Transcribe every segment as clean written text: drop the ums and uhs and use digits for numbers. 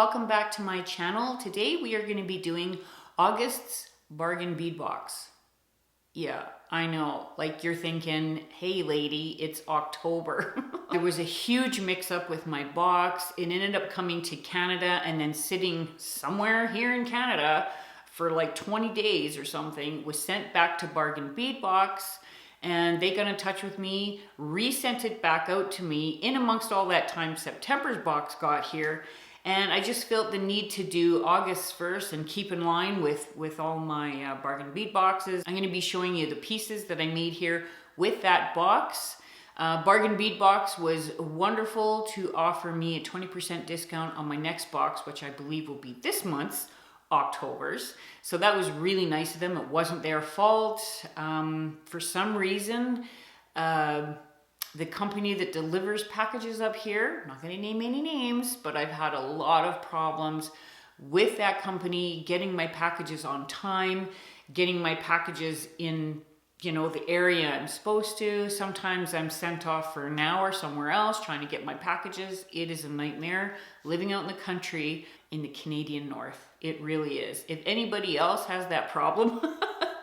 welcome back to my channel. Today we are going to be doing August's bargain bead box. Yeah, I know, like you're thinking, hey lady, it's October. There was a huge mix up with my box. It ended up coming to Canada and then sitting somewhere here in Canada for like 20 days or something, was sent back to Bargain Bead Box. And they got in touch with me, resent it back out to me. In amongst all that time, September's box got here. And I just felt the need to do August first and keep in line with all my bargain bead boxes. I'm going to be showing you the pieces that I made here with that box. Bargain Bead Box was wonderful to offer me a 20% discount on my next box, which I believe will be this month's, October's. So that was really nice of them. It wasn't their fault. For some reason, the company that delivers packages up here, I'm not going to name any names, but I've had a lot of problems with that company getting my packages on time, getting my packages in, you know, the area I'm supposed to. Sometimes I'm sent off for an hour somewhere else trying to get my packages. It is a nightmare living out in the country in the Canadian North. It really is. If anybody else has that problem,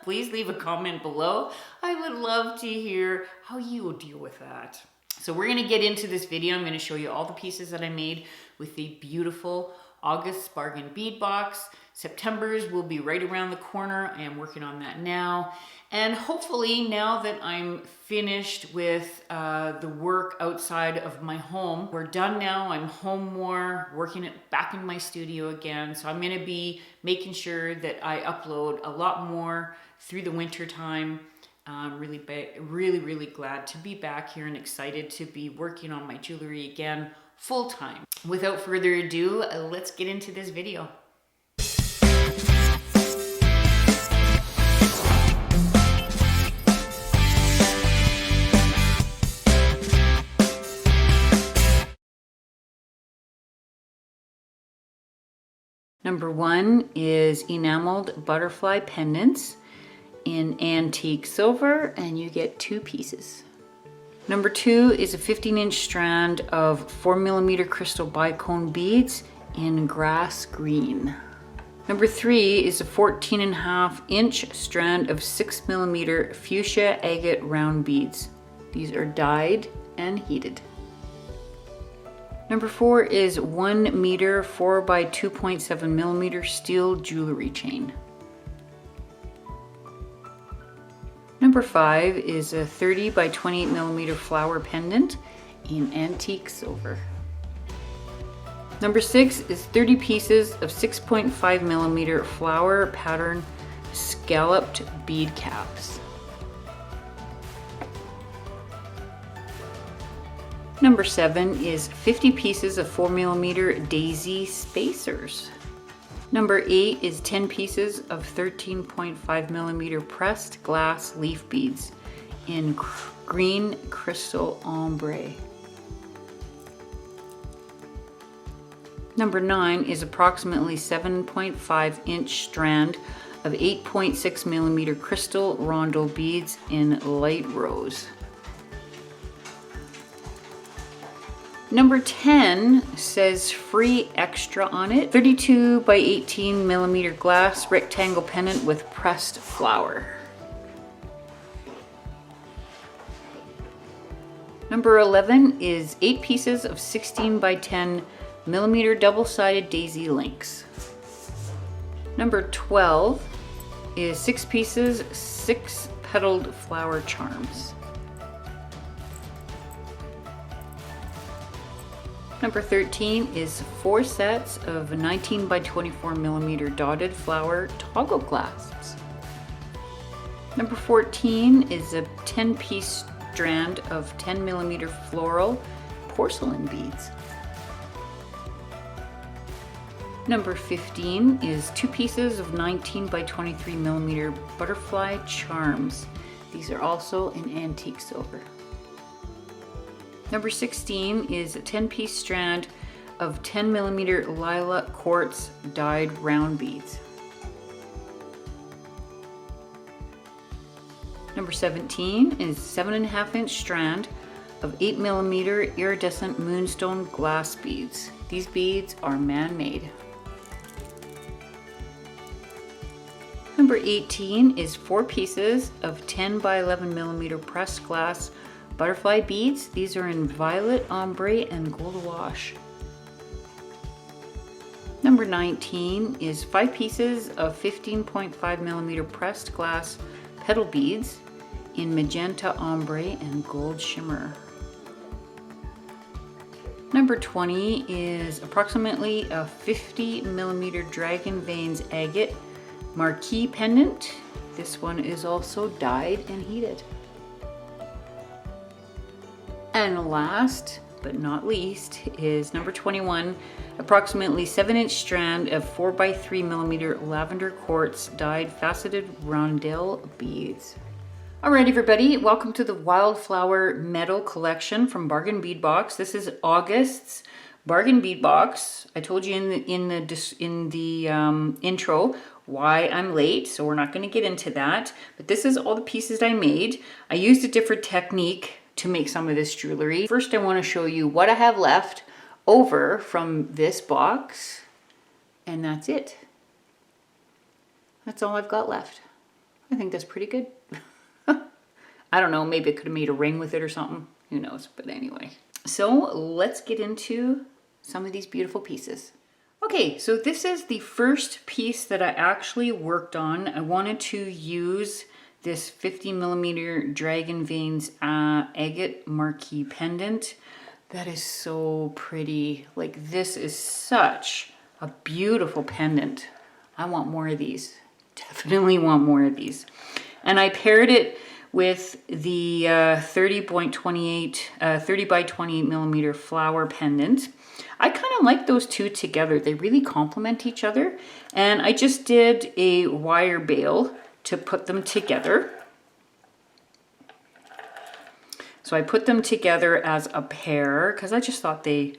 please leave a comment below. I would love to hear how you will deal with that. So we're going to get into this video. I'm going to show you all the pieces that I made with the beautiful August bargain bead box. September's will be right around the corner. I am working on that now. And hopefully now that I'm finished with the work outside of my home, we're done now. I'm home more, working it back in my studio again. So I'm going to be making sure that I upload a lot more through the winter time. I'm really glad to be back here and excited to be working on my jewelry again full time. Without further ado, let's get into this video. Number one is enameled butterfly pendants in antique silver, and you get 2 pieces. Number two is a 15-inch strand of 4mm crystal bicone beads in grass green. Number three is a 14.5-inch strand of 6mm fuchsia agate round beads. These are dyed and heated. Number four is 1 meter 4 by 2.7mm steel jewelry chain. Number five is a 30 by 28mm flower pendant in antique silver. Number six is 30 pieces of 6.5mm flower pattern scalloped bead caps. Number seven is 50 pieces of 4mm daisy spacers. Number eight is 10 pieces of 13.5mm pressed glass leaf beads in green crystal ombre. Number nine is approximately 7.5-inch strand of 8.6mm crystal rondo beads in light rose. Number 10 says free extra on it. 32 by 18mm glass rectangle pendant with pressed flower. Number 11 is 8 pieces of 16 by 10mm double-sided daisy links. Number 12 is 6 pieces, 6 petaled flower charms. Number 13 is 4 sets of 19 by 24mm dotted flower toggle clasps. Number 14 is a 10-piece strand of 10mm floral porcelain beads. Number 15 is 2 pieces of 19 by 23mm butterfly charms. These are also in antique silver. Number 16 is a 10-piece strand of 10mm lilac quartz dyed round beads. Number 17 is 7.5-inch strand of 8mm iridescent moonstone glass beads These beads are man-made. Number 18 is 4 pieces of 10 by 11 millimeter pressed glass butterfly beads. These are in violet, ombre, and gold wash. Number 19 is 5 pieces of 15.5 millimeter pressed glass petal beads in magenta, ombre, and gold shimmer. Number 20 is approximately a 50 millimeter dragon veins agate marquee pendant. This one is also dyed and heated. And last but not least is number 21, approximately 7-inch strand of 4x3 millimeter lavender quartz dyed faceted rondelle beads. Alright everybody, welcome to the Wildflower Metal Collection from Bargain Bead Box. This is August's Bargain Bead Box. I told you in the intro why I'm late, so we're not going to get into that. But this is all the pieces I made. I used a different technique to make some of this jewelry. First, I want to show you what I have left over from this box, and that's it. That's all I've got left. I think that's pretty good. I don't know, maybe I could have made a ring with it or something. Who knows? But anyway. So let's get into some of these beautiful pieces. Okay, so this is the first piece that I actually worked on. I wanted to use this 50 millimeter dragon veins agate marquee pendant. That is so pretty. Like, this is such a beautiful pendant. I want more of these. Definitely want more of these. And I paired it with the 30 by 28 millimeter flower pendant. I kind of like those two together. They really complement each other. And I just did a wire bail to put them together. So I put them together as a pair because I just thought they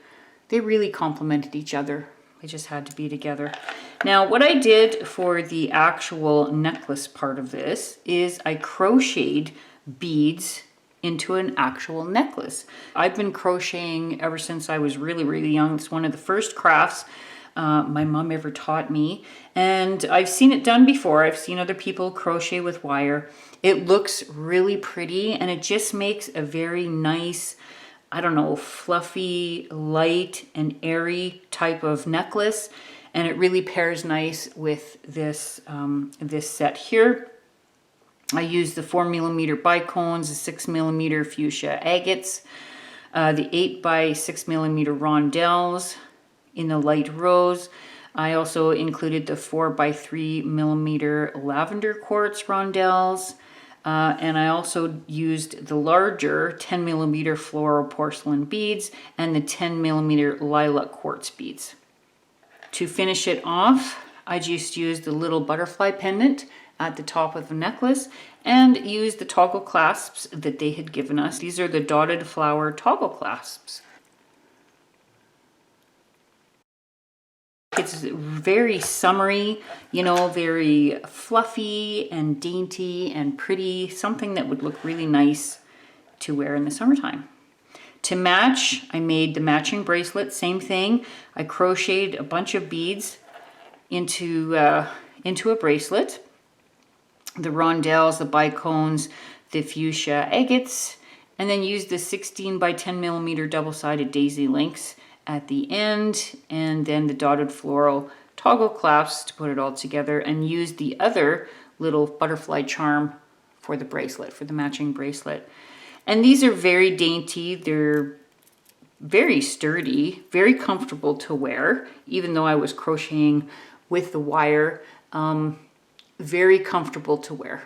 really complemented each other. They just had to be together. Now, what I did for the actual necklace part of this is I crocheted beads into an actual necklace. I've been crocheting ever since I was really, really young. It's one of the first crafts my mom ever taught me. And I've seen it done before. I've seen other people crochet with wire. It looks really pretty, and it just makes a very nice, I don't know, fluffy, light, and airy type of necklace. And it really pairs nice with this, this set here. I used the 4 millimeter bicones, the 6 millimeter fuchsia agates, the 8 by 6 millimeter rondelles in the light rose. I also included the 4 by 3 millimeter lavender quartz rondelles. And I also used the larger 10 millimeter floral porcelain beads and the 10 millimeter lilac quartz beads. To finish it off, I just used the little butterfly pendant at the top of the necklace and used the toggle clasps that they had given us. These are the dotted flower toggle clasps. It's very summery, you know, very fluffy and dainty and pretty, something that would look really nice to wear in the summertime. To match, I made the matching bracelet, same thing. I crocheted a bunch of beads into a bracelet. The rondelles, the bicones, the fuchsia agates, and then used the 16 by 10 millimeter double-sided daisy links at the end, and then the dotted floral toggle clasps to put it all together, and used the other little butterfly charm for the bracelet, for the matching bracelet. And these are very dainty. They're very sturdy, very comfortable to wear, even though I was crocheting with the wire. Very comfortable to wear.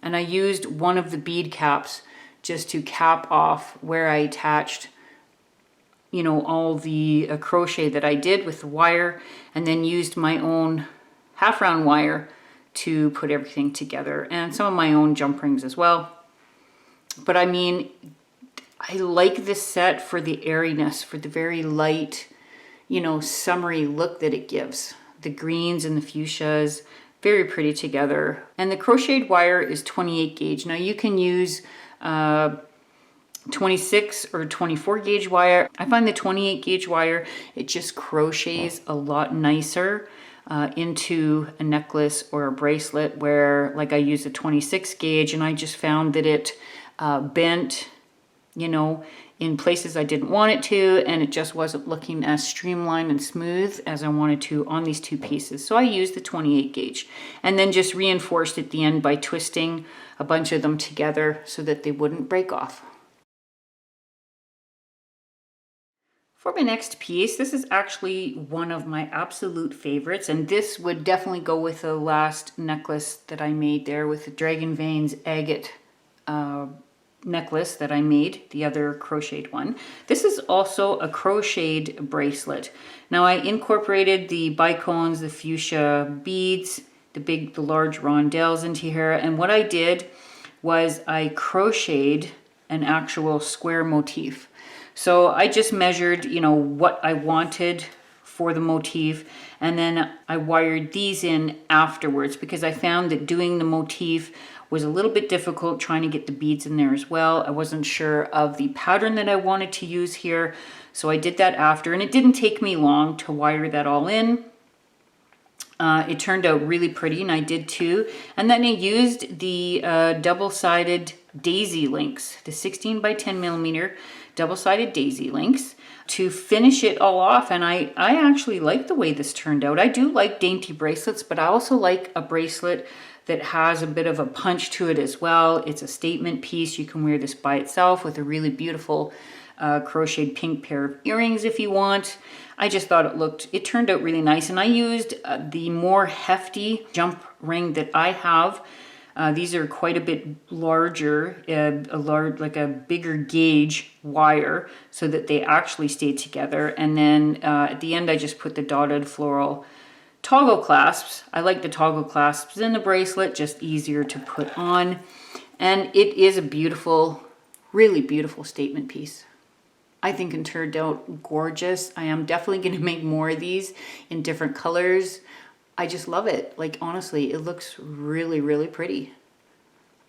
And I used one of the bead caps just to cap off where I attached, you know, all the crochet that I did with the wire, and then used my own half round wire to put everything together, and some of my own jump rings as well. But I mean, I like this set for the airiness, for the very light, you know, summery look that it gives. The greens and the fuchsias, very pretty together. And the crocheted wire is 28 gauge. Now you can use 26 or 24 gauge wire. I find the 28 gauge wire, it just crochets a lot nicer into a necklace or a bracelet, where like I use a 26 gauge and I just found that it bent, you know, in places I didn't want it to, and it just wasn't looking as streamlined and smooth as I wanted to on these two pieces. So I used the 28 gauge and then just reinforced at the end by twisting a bunch of them together so that they wouldn't break off. For my next piece, this is actually one of my absolute favorites, and this would definitely go with the last necklace that I made there with the Dragon Veins agate necklace that I made, the other crocheted one. This is also a crocheted bracelet. Now I incorporated the bicones, the fuchsia beads, the large rondelles into here, and what I did was I crocheted an actual square motif. So I just measured, you know, what I wanted for the motif, and then I wired these in afterwards because I found that doing the motif was a little bit difficult, trying to get the beads in there as well. I wasn't sure of the pattern that I wanted to use here, so I did that after, and it didn't take me long to wire that all in. It turned out really pretty, and I did too. And then I used the double-sided daisy links, the 16 by 10 millimeter double-sided daisy links to finish it all off. And I actually like the way this turned out. I do like dainty bracelets, but I also like a bracelet that has a bit of a punch to it as well. It's a statement piece. You can wear this by itself with a really beautiful crocheted pink pair of earrings if you want. I just thought it turned out really nice. And I used the more hefty jump ring that I have. These are quite a bit larger, like a bigger gauge wire, so that they actually stay together. And then at the end, I just put the dotted floral toggle clasps. I like the toggle clasps in the bracelet, just easier to put on. And it is a beautiful, really beautiful statement piece. I think it turned out gorgeous. I am definitely going to make more of these in different colors. I just love it. Like, honestly, it looks really, really pretty.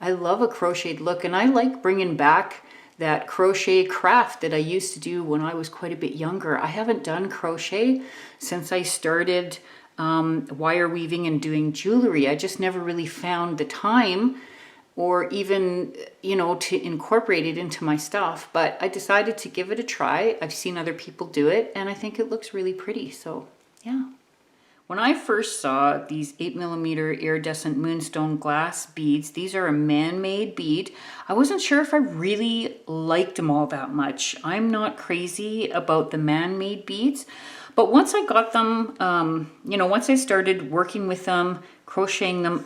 I love a crocheted look, and I like bringing back that crochet craft that I used to do when I was quite a bit younger. I haven't done crochet since I started wire weaving and doing jewelry. I just never really found the time or even, you know, to incorporate it into my stuff. But I decided to give it a try. I've seen other people do it, and I think it looks really pretty. So, yeah. When I first saw these 8mm iridescent Moonstone glass beads, these are a man-made bead, I wasn't sure if I really liked them all that much. I'm not crazy about the man-made beads, but once I got them, you know, once I started working with them, crocheting them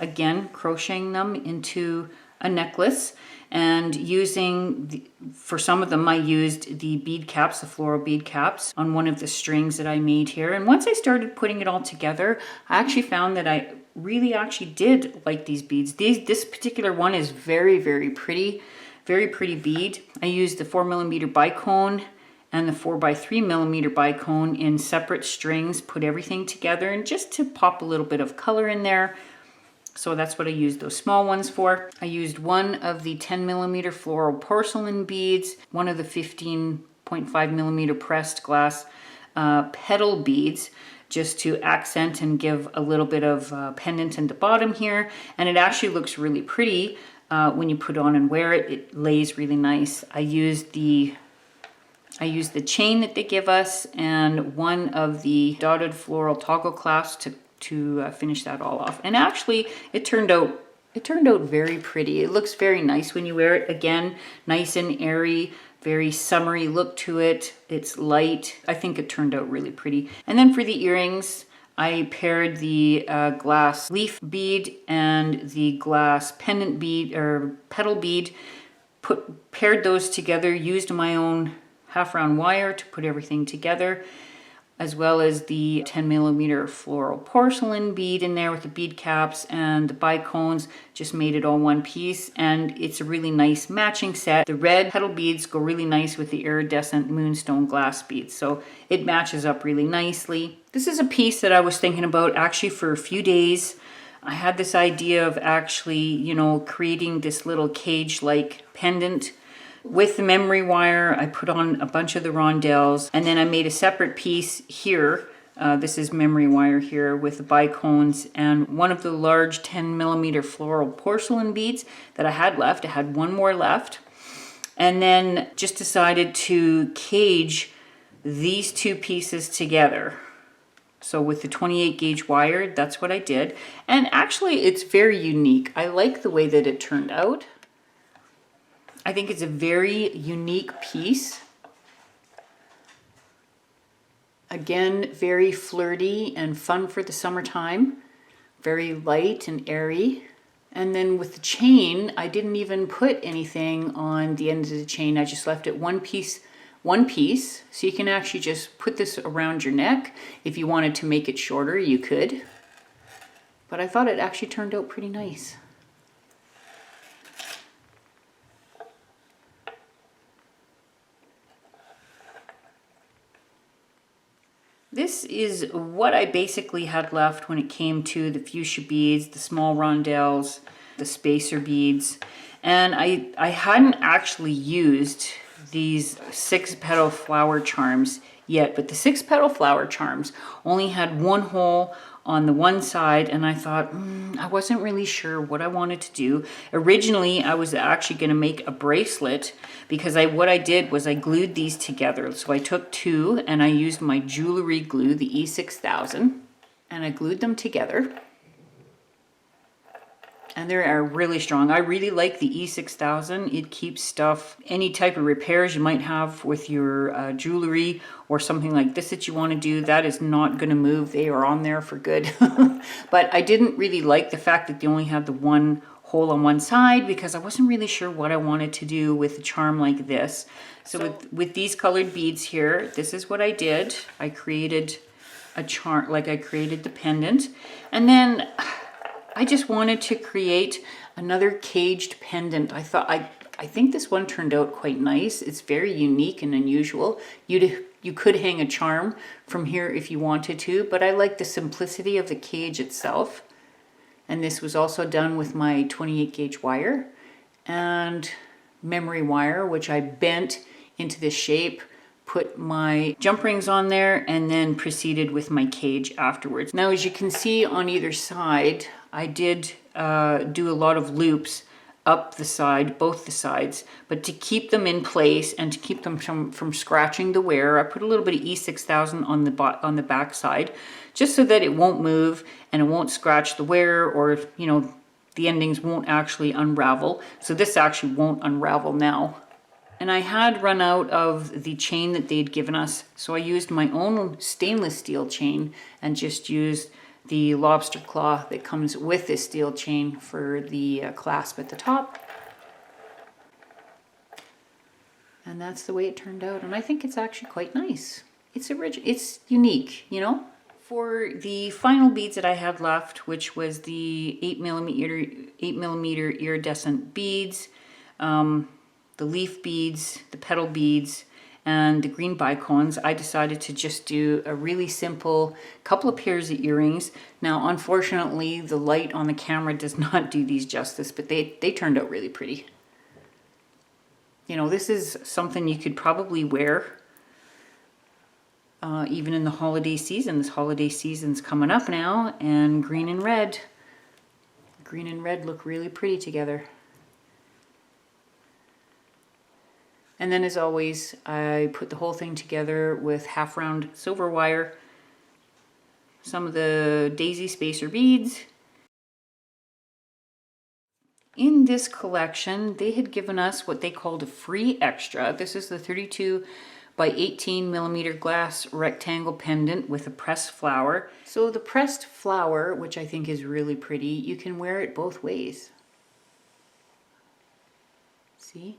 into a necklace, and for some of them I used the bead caps, the floral bead caps on one of the strings that I made here. And once I started putting it all together, I actually found that I really actually did like these beads. This particular one is very, very pretty bead. I used the 4mm bicone and the 4x3mm bicone in separate strings, put everything together, and just to pop a little bit of color in there. So that's what I used those small ones for. I used one of the 10mm floral porcelain beads, one of the 15.5mm pressed glass petal beads, just to accent and give a little bit of pendant in the bottom here. And it actually looks really pretty when you put on and wear it. It lays really nice. I used the chain that they give us and one of the dotted floral toggle clasps to finish that all off. And actually it turned out very pretty. It looks very nice when you wear it. Again, nice and airy, very summery look to it. It's light. I think it turned out really pretty. And then for the earrings, I paired the glass leaf bead and the glass pendant bead or petal bead, paired those together, used my own half round wire to put everything together, as well as the 10mm floral porcelain bead in there with the bead caps and the bicones, just made it all one piece. And it's a really nice matching set. The red petal beads go really nice with the iridescent Moonstone glass beads, so it matches up really nicely. This is a piece that I was thinking about actually for a few days. I had this idea of actually, you know, creating this little cage-like pendant With the memory wire, I put on a bunch of the rondelles, and then I made a separate piece here. This is memory wire here with the bicones and one of the large 10mm floral porcelain beads that I had left. I had one more left. And then just decided to cage these two pieces together. So with the 28 gauge wire, that's what I did. And actually it's very unique. I like the way that it turned out. I think it's a very unique piece. Again, very flirty and fun for the summertime. Very light and airy. And then with the chain, I didn't even put anything on the end of the chain. I just left it one piece. So you can actually just put this around your neck. If you wanted to make it shorter, you could. But I thought it actually turned out pretty nice. This is what I basically had left when it came to the fuchsia beads, the small rondelles, the spacer beads. And I hadn't actually used these 6-petal flower charms yet, but the 6-petal flower charms only had one hole on the one side, and I thought, I wasn't really sure what I wanted to do. Originally, I was actually going to make a bracelet because what I did was I glued these together. So I took two and I used my jewelry glue, the E6000, and I glued them together. And they are really strong. I really like the E6000. It keeps stuff, any type of repairs you might have with your jewelry or something like this that you want to do, that is not going to move. They are on there for good. But I didn't really like the fact that they only had the one hole on one side because I wasn't really sure what I wanted to do with a charm like this. So with these colored beads here, this is what I did. I created a charm, like I created the pendant. And then I just wanted to create another caged pendant. I think this one turned out quite nice. It's very unique and unusual. You could hang a charm from here if you wanted to, but I like the simplicity of the cage itself. And this was also done with my 28 gauge wire and memory wire, which I bent into this shape, put my jump rings on there, and then proceeded with my cage afterwards. Now, as you can see on either side, I did do a lot of loops up the side, both the sides, but to keep them in place and to keep them from scratching the wear, I put a little bit of E6000 on the back side, just so that it won't move and it won't scratch the wear, or the endings won't actually unravel. So this actually won't unravel now. And I had run out of the chain that they'd given us, so I used my own stainless steel chain and just used the lobster claw that comes with this steel chain for the clasp at the top. And that's the way it turned out, and I think it's actually quite nice. It's original, it's unique, For the final beads that I had left, which was the 8mm iridescent beads, the leaf beads, the petal beads, and the green bicones, I decided to just do a really simple couple of pairs of earrings. Now, unfortunately, the light on the camera does not do these justice, but they turned out really pretty. This is something you could probably wear even in the holiday season. This holiday season's coming up now, and green and red look really pretty together. And then, as always, I put the whole thing together with half round silver wire, some of the daisy spacer beads. In this collection, they had given us what they called a free extra. This is the 32 by 18mm glass rectangle pendant with a pressed flower. So the pressed flower, which I think is really pretty, you can wear it both ways. See?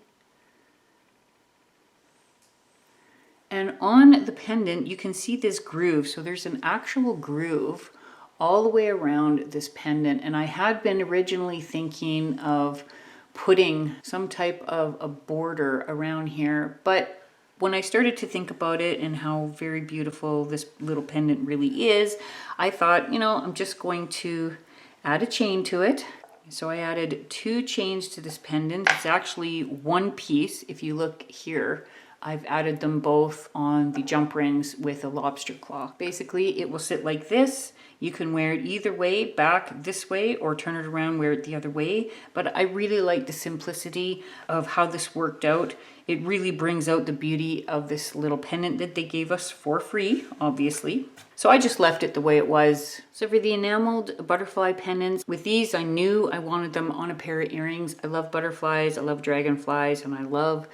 And on the pendant, you can see this groove. So there's an actual groove all the way around this pendant. And I had been originally thinking of putting some type of a border around here. But when I started to think about it and how very beautiful this little pendant really is, I thought, I'm just going to add a chain to it. So I added 2 chains to this pendant. It's actually one piece. If you look here, I've added them both on the jump rings with a lobster claw. Basically, it will sit like this. You can wear it either way, back this way, or turn it around, wear it the other way. But I really like the simplicity of how this worked out. It really brings out the beauty of this little pendant that they gave us for free, obviously. So I just left it the way it was. So for the enameled butterfly pendants, with these I knew I wanted them on a pair of earrings. I love butterflies, I love dragonflies, and I love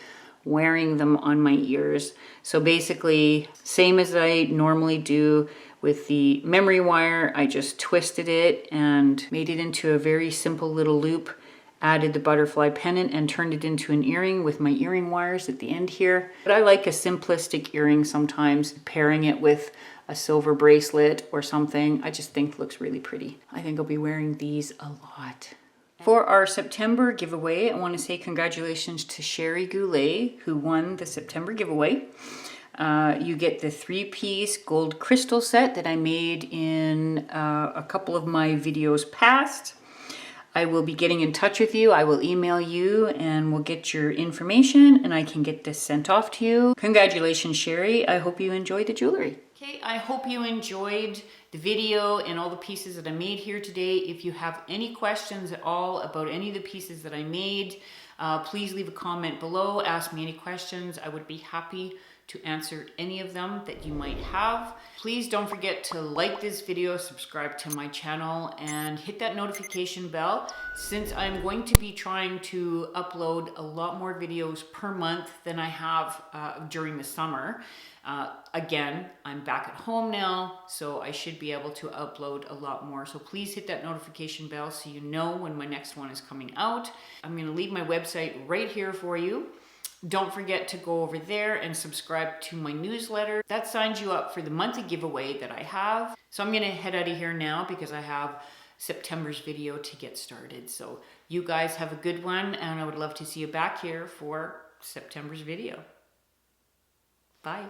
wearing them on my ears. So basically, same as I normally do with the memory wire, I just twisted it and made it into a very simple little loop, added the butterfly pendant and turned it into an earring with my earring wires at the end here. But I like a simplistic earring sometimes, pairing it with a silver bracelet or something. I just think it looks really pretty. I think I'll be wearing these a lot. For our September giveaway, I want to say congratulations to Sherry Goulet, who won the September giveaway. You get the 3-piece gold crystal set that I made in a couple of my videos past. I will be getting in touch with you. I will email you and we'll get your information and I can get this sent off to you. Congratulations, Sherry. I hope you enjoyed the jewelry. Okay, I hope you enjoyed the video and all the pieces that I made here today. If you have any questions at all about any of the pieces that I made, please leave a comment below. Ask me any questions. I would be happy to answer any of them that you might have. Please don't forget to like this video, subscribe to my channel, and hit that notification bell, since I'm going to be trying to upload a lot more videos per month than I have during the summer. Again, I'm back at home now, so I should be able to upload a lot more. So please hit that notification bell so you know when my next one is coming out. I'm gonna leave my website right here for you. Don't forget to go over there and subscribe to my newsletter. That signs you up for the monthly giveaway that I have. So I'm gonna head out of here now because I have September's video to get started. So you guys have a good one, and I would love to see you back here for September's video. Bye.